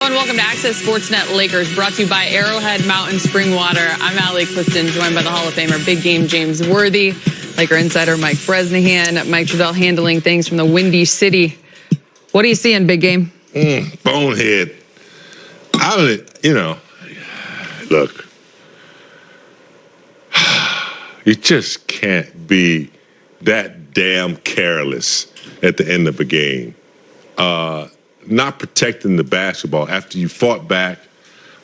everyone. Welcome to Access Sportsnet Lakers, brought to you by Arrowhead Mountain Spring Water. I'm Allie Clifton, joined by the Hall of Famer, Big Game James Worthy, Laker insider Mike Bresnahan, Mike Trudell handling things from the Windy City. What are you seeing, Big Game? Bonehead. Look, you just can't be that damn careless at the end of a game. Not protecting the basketball after you fought back.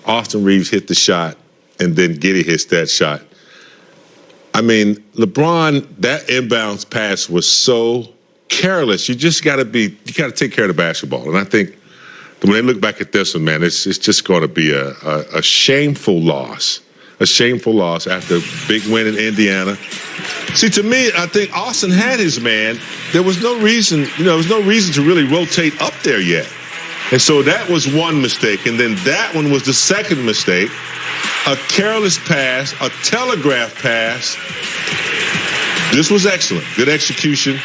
Austin Reaves hit the shot, and then Giddey hits that shot. I mean, LeBron, that inbounds pass was so careless. You just got to take care of the basketball. And I think when they look back at this one, man, it's just going to be a shameful loss. A shameful loss after a big win in Indiana. See, to me, I think Austin had his man. There was no reason, to really rotate up there yet. And so that was one mistake. And then that one was the second mistake. A careless pass, a telegraph pass. This was excellent. Good execution.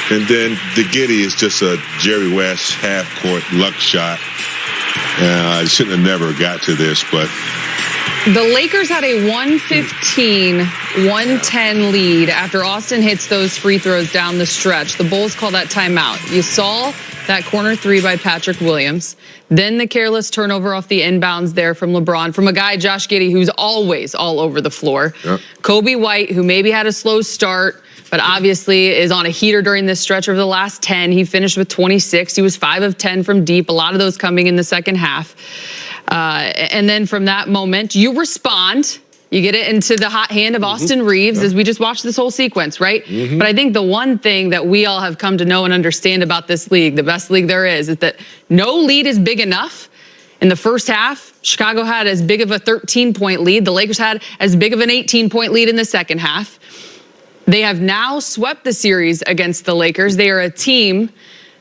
And then the Giddey is just a Jerry West half-court luck shot. I shouldn't have never got to this, but... The Lakers had a 115-110 lead after Austin hits those free throws down the stretch. The Bulls call that timeout. You saw that corner three by Patrick Williams. Then the careless turnover off the inbounds there from LeBron, from a guy, Josh Giddey, who's always all over the floor. Yep. Kobe White, who maybe had a slow start, but obviously is on a heater during this stretch over the last 10. He finished with 26. He was 5 of 10 from deep, a lot of those coming in the second half. And then from that moment, you respond. You get it into the hot hand of Austin Reaves, as we just watched this whole sequence, right? But I think the one thing that we all have come to know and understand about this league, the best league there is that no lead is big enough. In the first half, Chicago had as big of a 13-point lead. The Lakers had as big of an 18-point lead in the second half. They have now swept the series against the Lakers. They are a team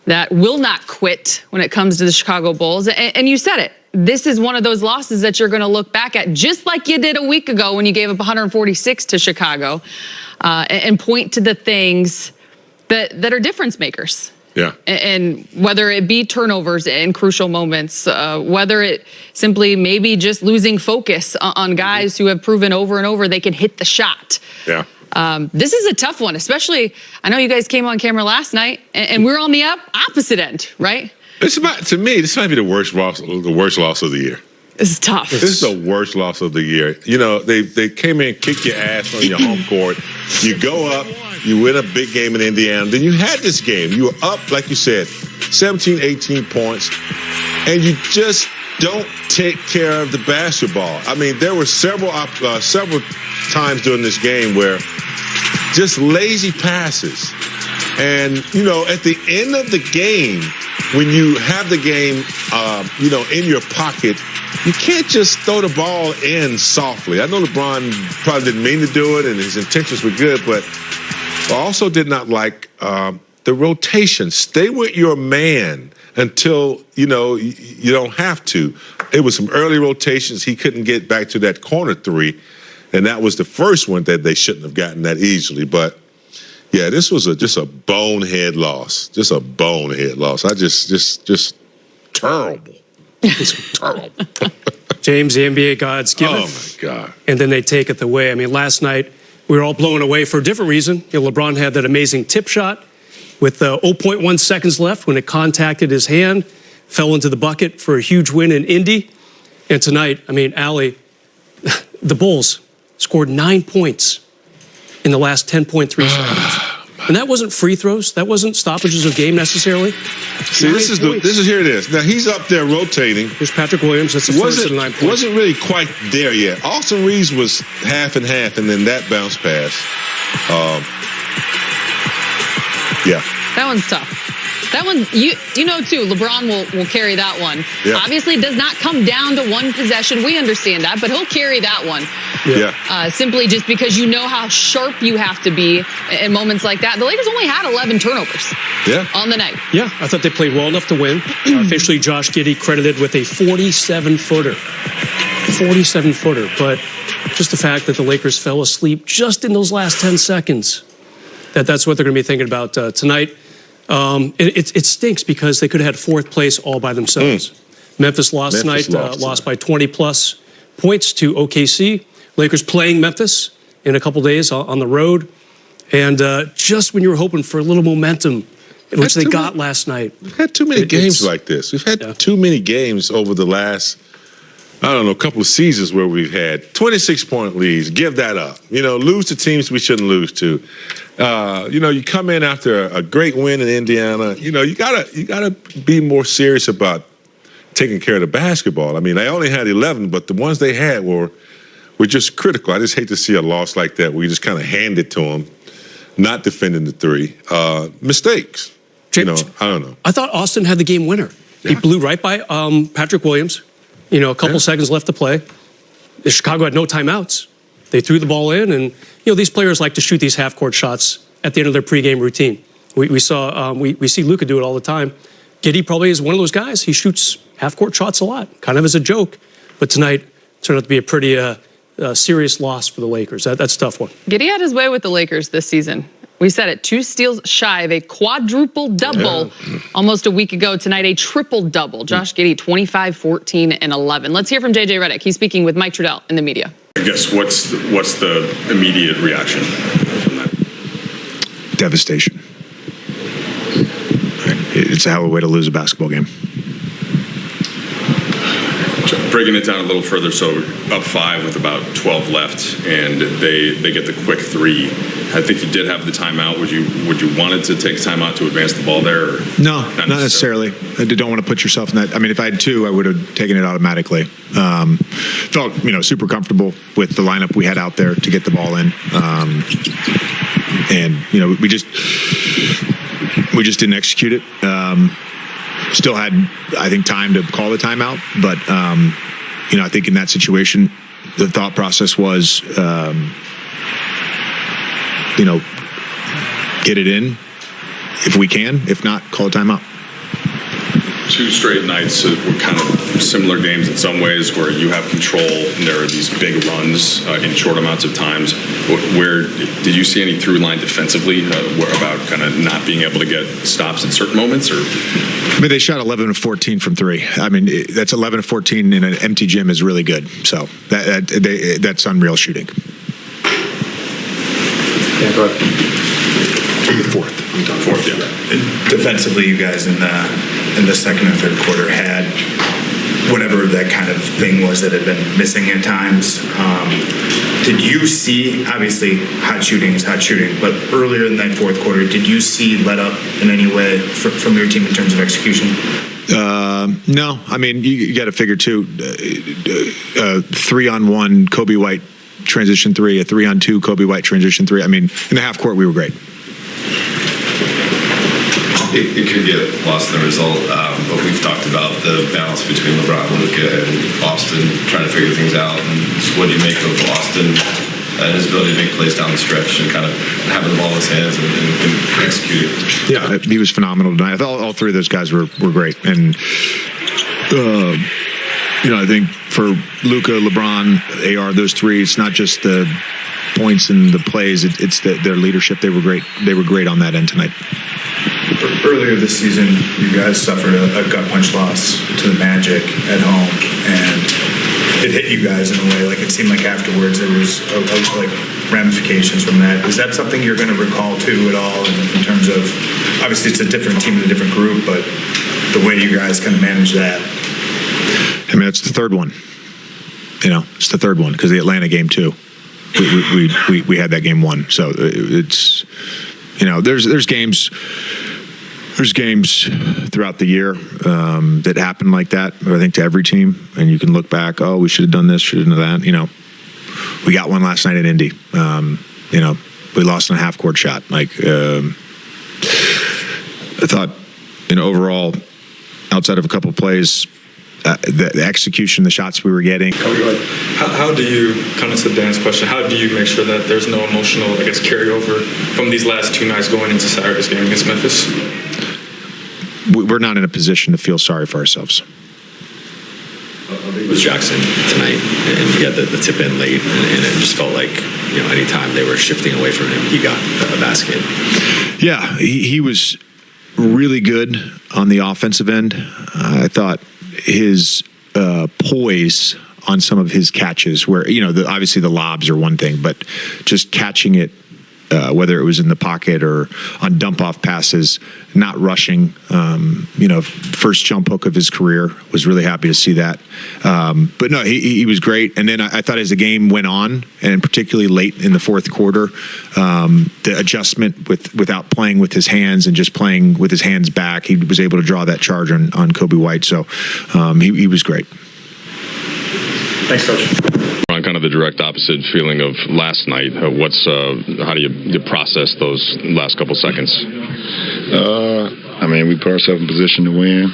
that will not quit when it comes to the Chicago Bulls. And you said it. This is one of those losses that you're going to look back at, just like you did a week ago when you gave up 146 to Chicago, and point to the things that are difference makers. Yeah. And whether it be turnovers in crucial moments, whether it simply maybe just losing focus on guys who have proven over and over they can hit the shot. Yeah. This is a tough one, especially, I know you guys came on camera last night, and we're on the opposite end, right? To me, this might be the worst loss of the year. This is tough. This is the worst loss of the year. You know, they came in, kick your ass on your home court. You go up, you win a big game in Indiana. Then you had this game. You were up, like you said, 17, 18 points, and you just don't take care of the basketball. I mean, there were several times during this game where just lazy passes. And, at the end of the game, when you have the game, in your pocket, you can't just throw the ball in softly. I know LeBron probably didn't mean to do it, and his intentions were good, but I also did not like the rotation. Stay with your man until, you don't have to. It was some early rotations. He couldn't get back to that corner three, and that was the first one that they shouldn't have gotten that easily. But yeah, this was just a bonehead loss. Just a bonehead loss. Just terrible. It's terrible. James, the NBA gods give it. Oh, my God. And then they take it away. I mean, last night, we were all blown away for a different reason. LeBron had that amazing tip shot with 0.1 seconds left when it contacted his hand, fell into the bucket for a huge win in Indy. And tonight, I mean, Allie, the Bulls scored 9 points in the last 10.3 seconds. And that wasn't free throws. That wasn't stoppages of game necessarily. See, here it is. Now, he's up there rotating. Here's Patrick Williams. That's the first of the 9 points. Wasn't really quite there yet. Austin Reaves was half and half, and then that bounce pass. Yeah. That one's tough. That one, too, LeBron will carry that one. Yeah. Obviously, it does not come down to one possession. We understand that, but he'll carry that one. Yeah. Simply just because you know how sharp you have to be in moments like that. The Lakers only had 11 turnovers on the night. Yeah, I thought they played well enough to win. Officially, Josh Giddey credited with a 47-footer. 47-footer. But just the fact that the Lakers fell asleep just in those last 10 seconds, that's what they're going to be thinking about tonight. It stinks because they could have had fourth place all by themselves. Memphis lost tonight, lost by 20-plus points to OKC. Lakers playing Memphis in a couple days on the road. And just when you were hoping for a little momentum, which they got last night. We've had too many games like this. We've had too many games over the last, I don't know, a couple of seasons where we've had 26-point leads. Give that up. Lose to teams we shouldn't lose to. You come in after a great win in Indiana. You gotta be more serious about taking care of the basketball. I mean, they only had 11, but the ones they had were just critical. I just hate to see a loss like that where you just kind of hand it to them, not defending the three. Mistakes. I don't know. I thought Austin had the game winner. Yeah. He blew right by Patrick Williams. A couple seconds left to play. Chicago had no timeouts. They threw the ball in, and these players like to shoot these half-court shots at the end of their pregame routine. We see Luka do it all the time. Giddey probably is one of those guys. He shoots half-court shots a lot, kind of as a joke. But tonight turned out to be a pretty serious loss for the Lakers. That's a tough one. Giddey had his way with the Lakers this season. We said it, 2 steals shy of a quadruple-double almost a week ago. Tonight, a triple-double. Josh Giddey, 25, 14, and 11. Let's hear from J.J. Redick. He's speaking with Mike Trudell in the media. I guess what's the immediate reaction from that? Devastation. It's a hell of a way to lose a basketball game. Breaking it down a little further, so up 5 with about 12 left, and they get the quick 3. I think you did have the timeout. Would you wanted to take timeout to advance the ball there? Or no, not necessarily. I don't want to put yourself in that. I mean, if I had 2, I would have taken it automatically. Felt super comfortable with the lineup we had out there to get the ball in, and we just didn't execute it. Still had, I think, time to call the timeout, but I think in that situation, the thought process was, get it in if we can. If not, call a timeout. 2 straight nights were kind of similar games in some ways, where you have control and there are these big runs in short amounts of times. Where did you see any through line defensively about kind of not being able to get stops in certain moments? Or I mean, they shot 11 of 14 from 3. I mean, that's 11 of 14 in an empty gym is really good. So that's unreal shooting. Yeah, go ahead. The fourth, yeah. Defensively, you guys in the second and third quarter had whatever that kind of thing was that had been missing at times. Did you see, obviously, hot shooting is hot shooting, but earlier in that fourth quarter, did you see let up in any way from your team in terms of execution? No. I mean, you got to figure, too, 3-on-1 Kobe White transition 3, a 3-on-2 Kobe White transition 3. I mean, in the half court, we were great. It could get lost in the result, but we've talked about the balance between LeBron, Luka, and Austin, trying to figure things out. And what do you make of Austin and his ability to make plays down the stretch and kind of having the ball in his hands and execute it? Yeah, he was phenomenal tonight. I thought all 3 of those guys were great. And, I think for Luka, LeBron, AR, those 3, it's not just the points and the plays, it's their leadership. They were great. They were great on that end tonight. Earlier this season, you guys suffered a gut punch loss to the Magic at home, and it hit you guys in a way. Like, it seemed like afterwards there was like ramifications from that. Is that something you're going to recall too at all in terms of, obviously it's a different team and a different group, but the way you guys kind of manage that? I mean, it's the third one. It's the third one because the Atlanta game too. We had that game won. So it's, there's games throughout the year that happen like that, I think, to every team. And you can look back, we should have done this, should have done that. We got one last night at Indy. We lost in a half-court shot. I thought, overall, outside of a couple of plays, the execution, the shots we were getting. How do you, kind of to Dan's question, how do you make sure that there's no emotional, carryover from these last 2 nights going into Saturday's game against Memphis? We're not in a position to feel sorry for ourselves. It was Jaxon tonight, and he had the tip in late, and it just felt like, anytime they were shifting away from him, he got a basket. Yeah, he was really good on the offensive end. I thought his poise on some of his catches, where obviously the lobs are one thing, but just catching it, whether it was in the pocket or on dump-off passes, not rushing. First jump hook of his career. Was really happy to see that. But no, he was great. And then I thought as the game went on, and particularly late in the fourth quarter, the adjustment without playing with his hands and just playing with his hands back, he was able to draw that charge on Kobe White. So he was great. Thanks, Coach. On kind of the direct opposite feeling of last night, how do you process those last couple seconds? We put ourselves in position to win.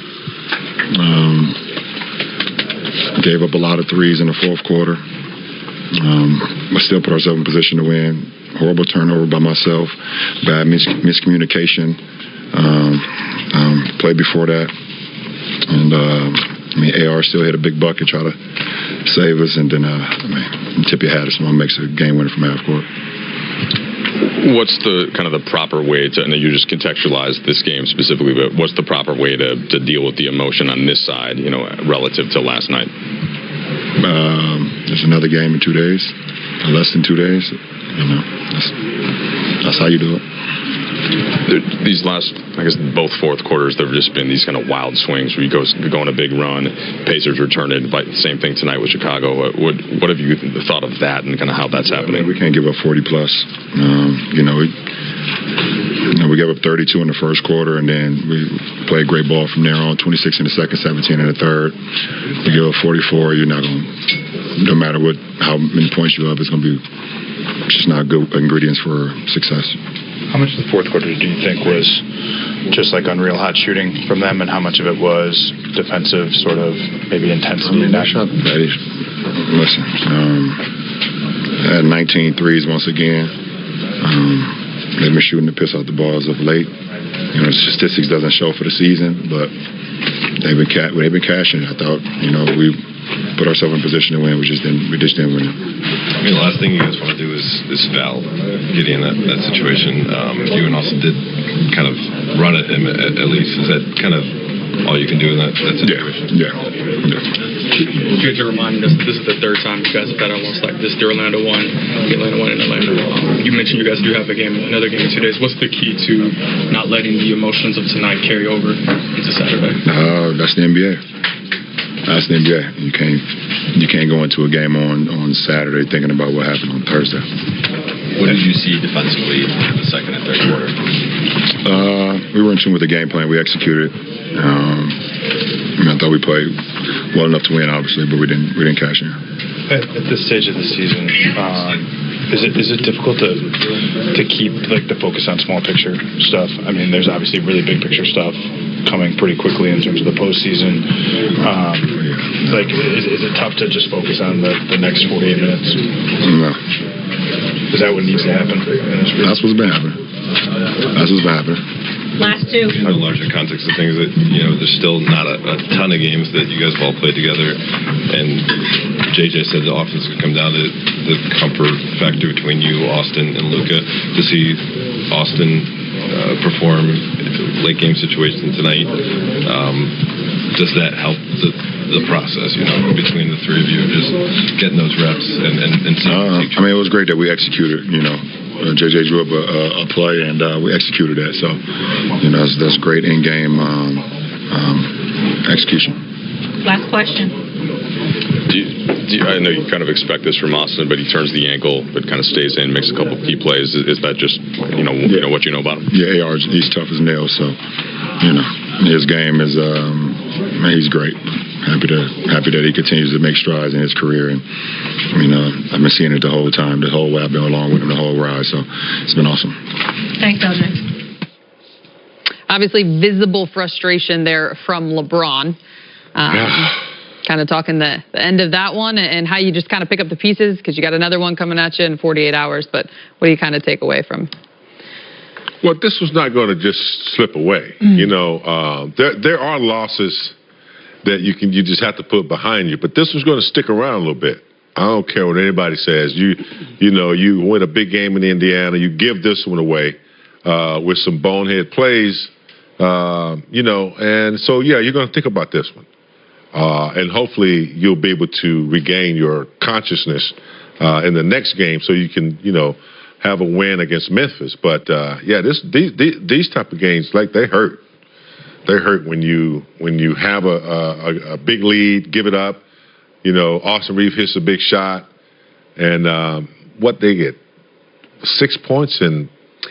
Gave up a lot of threes in the fourth quarter. But still put ourselves in position to win. Horrible turnover by myself. Bad miscommunication. Play before that. And AR still hit a big bucket, try to save us, and then Tippy Haddison makes a game winner from half court. What's the kind of the proper way to, and you just contextualized this game specifically, but what's the proper way to deal with the emotion on this side, relative to last night? There's another game in 2 days, less than 2 days. That's how you do it. These last, I guess, both fourth quarters, there have just been these kind of wild swings where you go on a big run, Pacers return it, but same thing tonight with Chicago. What have you thought of that and kind of how that's happening? We can't give up 40 plus. We gave up 32 in the first quarter, and then we played great ball from there on. 26 in the second, 17 in the third. We give up 44. You're not going to, no matter how many points you have, it's going to be just not good ingredients for success. How much of the fourth quarter do you think was just like unreal hot shooting from them, and how much of it was defensive sort of maybe intensity? They shot. Listen, had 19 threes once again. They've been shooting the piss out the balls of late. Statistics doesn't show for the season, but they've been cashing. I thought we put ourselves in position to win. We just didn't win. The last thing you guys want to do is foul Gideon in that situation. You and Austin did kind of run at him at least. Is that kind of all you can do in that situation? Yeah. You guys are reminding us this is the third time you guys have had almost like this. The Orlando won, Atlanta won, and Atlanta. You mentioned you guys do have another game in 2 days. What's the key to not letting the emotions of tonight carry over into Saturday? That's the NBA. That's the NBA. You can't go into a game on Saturday thinking about what happened on Thursday. What did you see defensively in the second and third quarter? We were in tune with the game plan. We executed. I thought we played well enough to win, obviously, but we didn't cash in. At this stage of the season, is it difficult to keep the focus on small picture stuff? There's obviously really big picture stuff coming pretty quickly in terms of the postseason. Is it tough to just focus on the next 48 minutes? No. Is that what needs to happen? That's what's been happening. Last two. In the larger context of things, that there's still not a ton of games that you guys have all played together, and JJ said the offense could come down to the comfort factor between you, Austin, and Luka. To see Austin perform late game situations tonight, does that help the process? Between the three of you, just getting those reps and seeing. It was great that we executed. JJ drew up a play, and we executed that. So, that's great in-game execution. Last question. I know you kind of expect this from Austin, but he turns the ankle, but kind of stays in, makes a couple key plays. Is that just what you know about him? Yeah, AR, he's tough as nails. So, his game is he's great. Happy that he continues to make strides in his career, and I've been seeing it the whole time, the whole way I've been along with him the whole ride. So it's been awesome. Thanks, LJ. Obviously, visible frustration there from LeBron. Kind of talking the end of that one and how you just kind of pick up the pieces, because you got another one coming at you in 48 hours. But what do you kind of take away from? Well, this was not going to just slip away. There are losses that you just have to put behind you, but this was going to stick around a little bit. I don't care what anybody says. You win a big game in Indiana, you give this one away with some bonehead plays, and so you're going to think about this one. And hopefully you'll be able to regain your consciousness in the next game so you can, have a win against Memphis. But, these type of games, they hurt. They hurt when you have a big lead, give it up. Austin Reaves hits a big shot. And what they get? 6 points in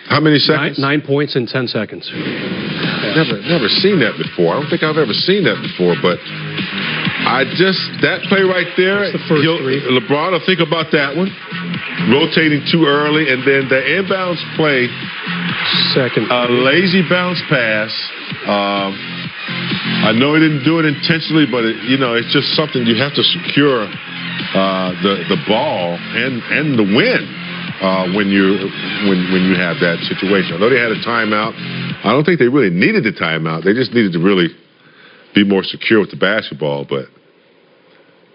how many seconds? 9 points in 10 seconds. Never seen that before. I don't think I've ever seen that before, but that play right there, the first three. LeBron will think about that one. Rotating too early, and then the inbounds play. Second. A lazy bounce pass. I know he didn't do it intentionally, but it's just something you have to secure the ball and the win when you have that situation. I know they had a timeout. I don't think they really needed the timeout. They just needed to really be more secure with the basketball. But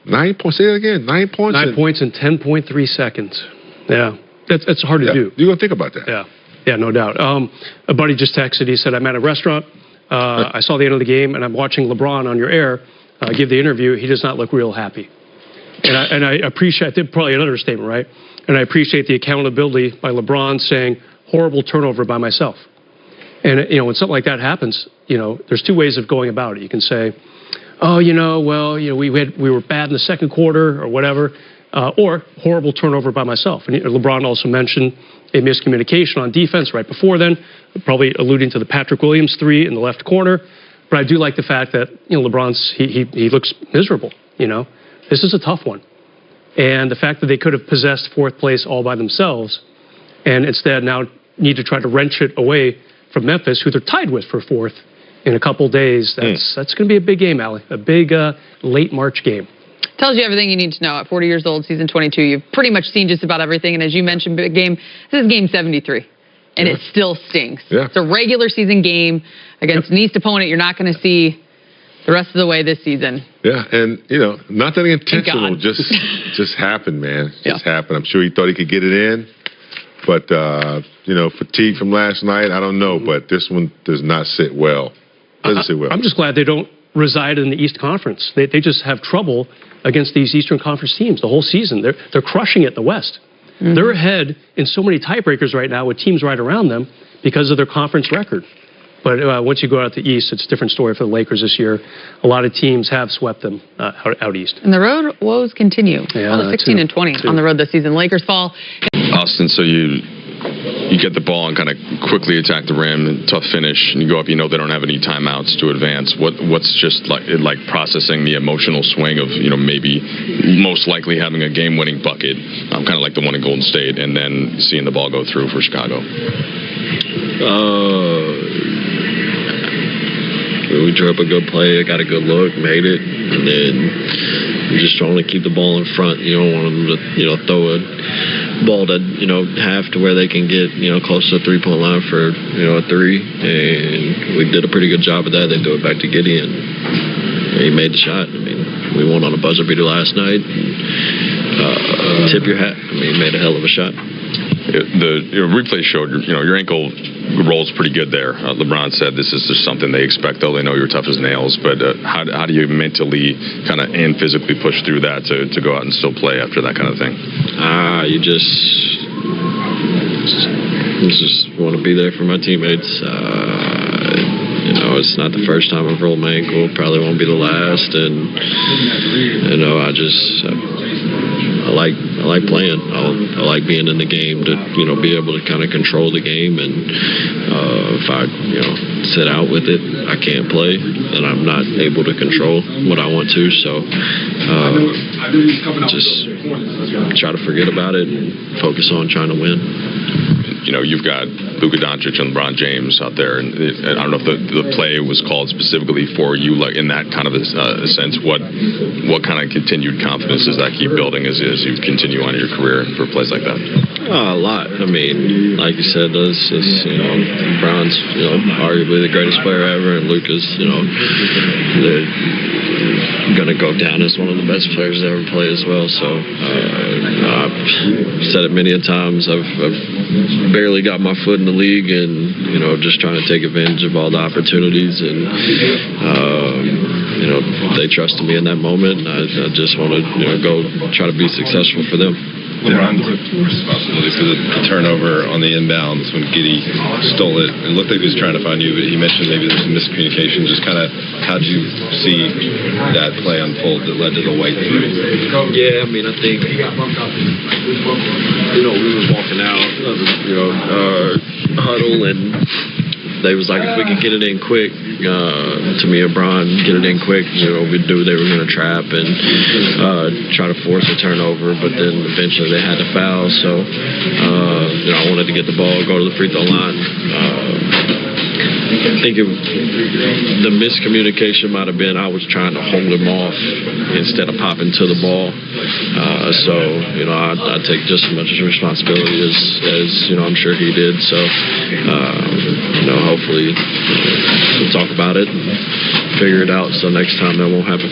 9 points. Say it again. 9 points. 9 points in 10.3 seconds. Yeah, that's hard to do. You're gonna think about that. Yeah, no doubt. A buddy just texted. He said, "I'm at a restaurant. I saw the end of the game, and I'm watching LeBron on your air give the interview. He does not look real happy." And I appreciate, probably an understatement, right? And I appreciate the accountability by LeBron saying, "Horrible turnover by myself." And when something like that happens, there's two ways of going about it. You can say, "Oh, we were bad in the second quarter," or whatever, or horrible turnover by myself. And LeBron also mentioned a miscommunication on defense right before then, probably alluding to the Patrick Williams three in the left corner. But I do like the fact that LeBron's he looks miserable. This is a tough one, and the fact that they could have possessed fourth place all by themselves, and instead now need to try to wrench it away from Memphis, who they're tied with for fourth in a couple days. That's going to be a big game, Allie. A big late March game. Tells you everything you need to know. At 40 years old, season 22, you've pretty much seen just about everything. And as you mentioned, big game. This is game 73, and it still stings. Yeah. It's a regular season game against an East opponent you're not going to see the rest of the way this season. Yeah, and nothing intentional just happened, man. Just happened. I'm sure he thought he could get it in, but fatigue from last night, I don't know, but this one does not sit well. Doesn't sit well. I'm just glad they don't reside in the East Conference. They just have trouble against these Eastern Conference teams the whole season. They're crushing it in the West. Mm-hmm. They're ahead in so many tiebreakers right now with teams right around them because of their conference record. But once you go out the East, it's a different story for the Lakers this year. A lot of teams have swept them out East. And the road woes continue. Yeah, the 16 and 20 on the road this season. Lakers fall. Austin, so you get the ball and kind of quickly attack the rim, and tough finish, and you go up, they don't have any timeouts to advance. What's just like processing the emotional swing of, maybe most likely having a game-winning bucket, kind of like the one in Golden State, and then seeing the ball go through for Chicago? We drew up a good play, got a good look, made it, and then you're just trying to keep the ball in front. You don't want them to, throw a ball to, half to where they can get, close to the three-point line for, a three. And we did a pretty good job of that. They threw it back to Gideon. He made the shot. We won on a buzzer beater last night. Tip your hat. He made a hell of a shot. The replay showed your ankle rolls pretty good there. LeBron said this is just something they expect, though. They know you're tough as nails. But how do you mentally and physically push through that to go out and still play after that kind of thing? You just want to be there for my teammates. It's not the first time I've rolled my ankle. Probably won't be the last. And I like playing. I like being in the game to be able to kind of control the game. And if I sit out with it, I can't play, and I'm not able to control what I want to. So just try to forget about it and focus on trying to win. You've got Luka, Doncic, and LeBron James out there, and I don't know if the play was called specifically for you, like in that kind of a sense. What kind of continued confidence does that keep building as you continue on your career for plays like that? A lot. Like you said, LeBron's arguably the greatest player ever, and Luka's going to go down as one of the best players to ever play as well. So I've said it many a times. I've barely got my foot in the league, and just trying to take advantage of all the opportunities. And they trusted me in that moment. And I just want to go try to be successful for them. LeBron took responsibility for the turnover on the inbounds when Giddey stole it. It looked like he was trying to find you, but he mentioned maybe there's some miscommunication. Just kind of how'd you see that play unfold that led to the white three? Yeah, I mean, I think we was walking out of the huddle, and they was like, if we could get it in quick, to me or Bron, get it in quick, we knew they were going to trap and try to force a turnover, but then eventually they had to foul. So, I wanted to get the ball, go to the free throw line. I think the miscommunication might have been I was trying to hold him off instead of popping to the ball. I take just as much responsibility as I'm sure he did. So, hopefully we'll talk about it and figure it out so next time that won't happen.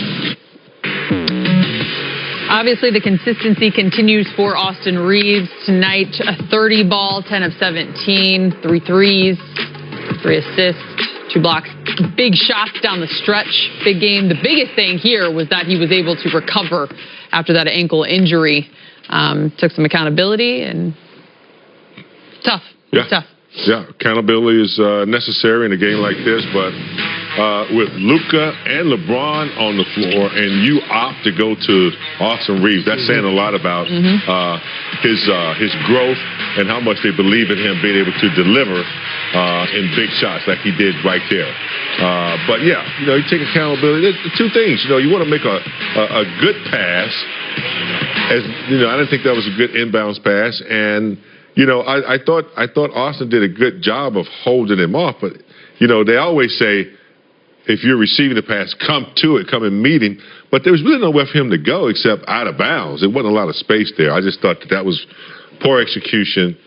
Obviously, the consistency continues for Austin Reaves tonight. A 30 ball, 10 of 17, 3 threes, 3 assists, 2 blocks. Big shots down the stretch. Big game. The biggest thing here was that he was able to recover after that ankle injury. Took some accountability, and tough. Yeah. Tough. Yeah, accountability is necessary in a game like this, but with Luka and LeBron on the floor, and you opt to go to Austin Reaves, that's saying a lot about his growth and how much they believe in him being able to deliver in big shots like he did right there. But yeah, you take accountability. There's 2 things. You want to make a good pass. As I didn't think that was a good inbounds pass, and I thought Austin did a good job of holding him off, but they always say if you're receiving the pass, come to it, come and meet him. But there was really nowhere for him to go except out of bounds. There wasn't a lot of space there. I just thought that was poor execution.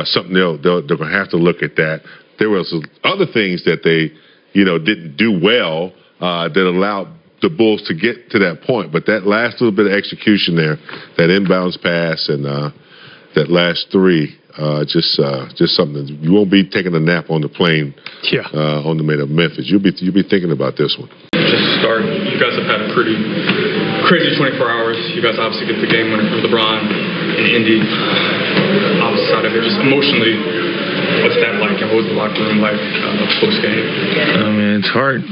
Something they're going to have to look at that. There was other things that they didn't do well that allowed the Bulls to get to that point. But that last little bit of execution there, that inbounds pass and that last 3. Just something. You won't be taking a nap on the plane on the way to Memphis. You'll be thinking about this one. Just to start, you guys have had a pretty crazy 24 hours. You guys obviously get the game winner from LeBron in Indy. Opposite side of it, just emotionally, what's that like? And what was the locker room like post game? I mean, it's hard.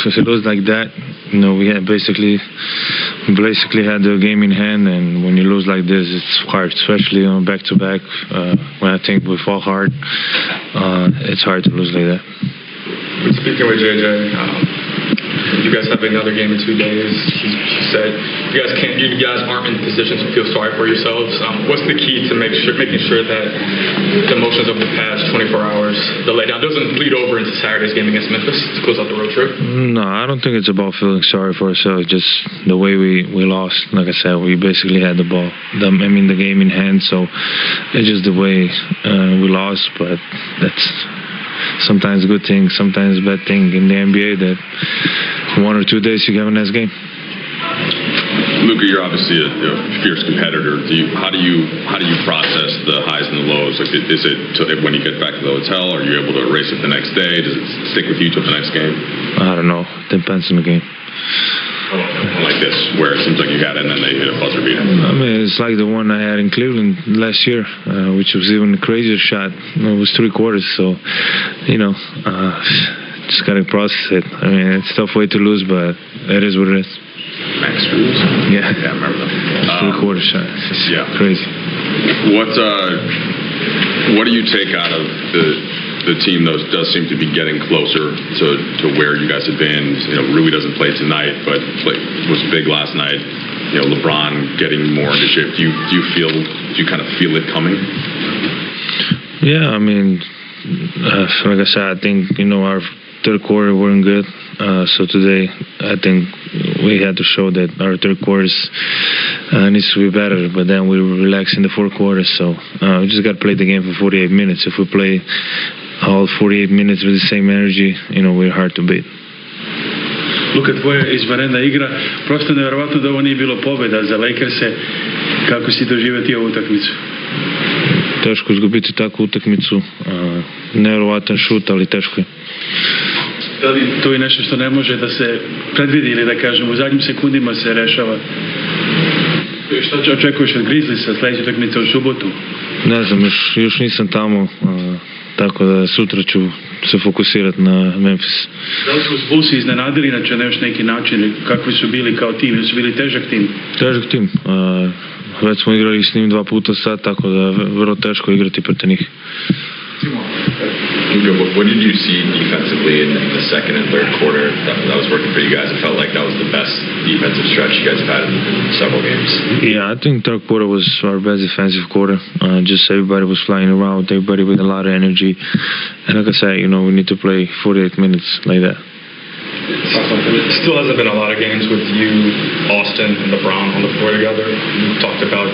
If it was like that, we had basically had the game in hand, and when you lose like this, it's hard, especially on back-to-back. When I think we fall hard, it's hard to lose like that. Speaking with JJ, you guys have another game in 2 days. He said you guys aren't in position to feel sorry for yourselves. What's the key to making sure that the emotions of the past 24 hours, the letdown, doesn't bleed over into Saturday's game against Memphis to close out the road trip? No, I don't think it's about feeling sorry for ourselves. Just the way we lost. Like I said, we basically had the ball. The game in hand. So it's just the way we lost. But that's sometimes a good thing, sometimes a bad thing in the NBA. That 1 or 2 days you have a nice game. Luka, you're obviously a fierce competitor. How do you process the highs and the lows? Like, is it when you get back to the hotel? Are you able to erase it the next day? Does it stick with you till the next game? I don't know. Depends on the game. Like this, where it seems like you had it and then they hit a buzzer beater. I mean, it's like the one I had in Cleveland last year, which was even a crazier shot. It was 3 quarters, so just gotta process it. I mean, it's a tough way to lose, but it is what it is. Max Reaves. Yeah, I remember that. 3 quarter shot. It's crazy. What do you take out of the team, though, does seem to be getting closer to where you guys have been? Rui doesn't play tonight, but was big last night. LeBron getting more into shape. Do you kind of feel it coming? Yeah, I mean, like I said, I think our 3rd quarter weren't good. So today, I think we had to show that our 3rd quarters needs to be better. But then we relaxed in the 4th quarter. So we just got to play the game for 48 minutes. If we play all 48 minutes with the same energy, we're hard to beat. Luka, tvoja izvanredna igra, prosto nevjerovatno da ovo nije bilo pobjeda za Lakers-e. Kako si doživio ovu utakmicu? Teško izgubiti takvu utakmicu. Nevjerovatan šut, ali teško je. Da li to je nešto što ne može da se predvidi ili da kažem u zadnjim sekundima se rešava? Šta očekuješ od Grizzliesa sljedeće utakmice u subotu? Ne znam, još nisam tamo, tako da sutra ću se fokusirati na Memphis. Da li su Bullsi iznenadili inače na još neki način? Kakvi su bili kao tim? Ili su bili težak tim? Težak tim. Već smo igrali s njim 2 puta sad, tako da je vrlo teško igrati protiv njih. Luka, what did you see defensively in the second and third quarter that was working for you guys? It felt like that was the best defensive stretch you guys have had in several games. Yeah, I think third quarter was our best defensive quarter. Just everybody was flying around, everybody with a lot of energy. And like I said, we need to play 48 minutes like that. It still hasn't been a lot of games with you, Austin, and LeBron on the floor together. You talked about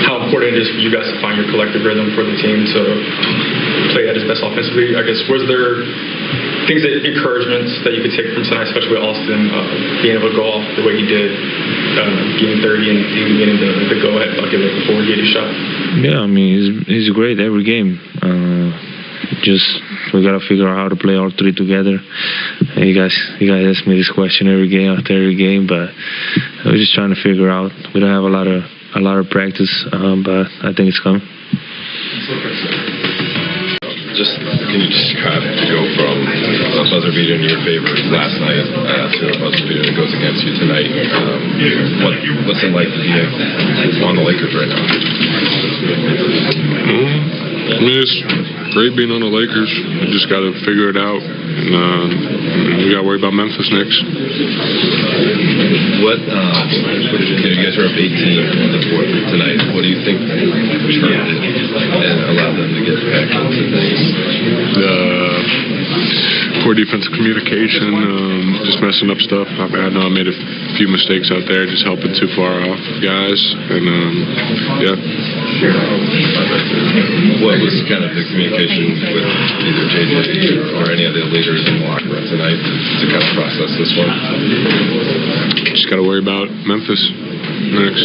how important it is for you guys to find your collective rhythm for the team to play at its best offensively. I guess, was there things encouragements that you could take from tonight, especially with Austin being able to go off the way he did, getting 30 and even getting the go-ahead bucket before he hit his shot? Yeah, I mean, he's great every game. Just we gotta figure out how to play all three together. You guys ask me this question every game after every game, but we're just trying to figure out. We don't have a lot of practice, but I think it's coming. Just can you describe to go from a buzzer beater in your favor last night to a buzzer beater that goes against you tonight? What's it like to be on the Lakers right now? I mean, it's great being on the Lakers. We just got to figure it out. And we got to worry about Memphis next. What, you guys are up 18 in the fourth tonight. What do you think turned it and allowed them to get back into things? Poor defensive communication, just messing up stuff. I know I made a few mistakes out there, just helping too far off guys. And, yeah. What was kind of the communication with either JJ or any of the leaders in the locker room tonight to kind of process this one? Just got to worry about Memphis next.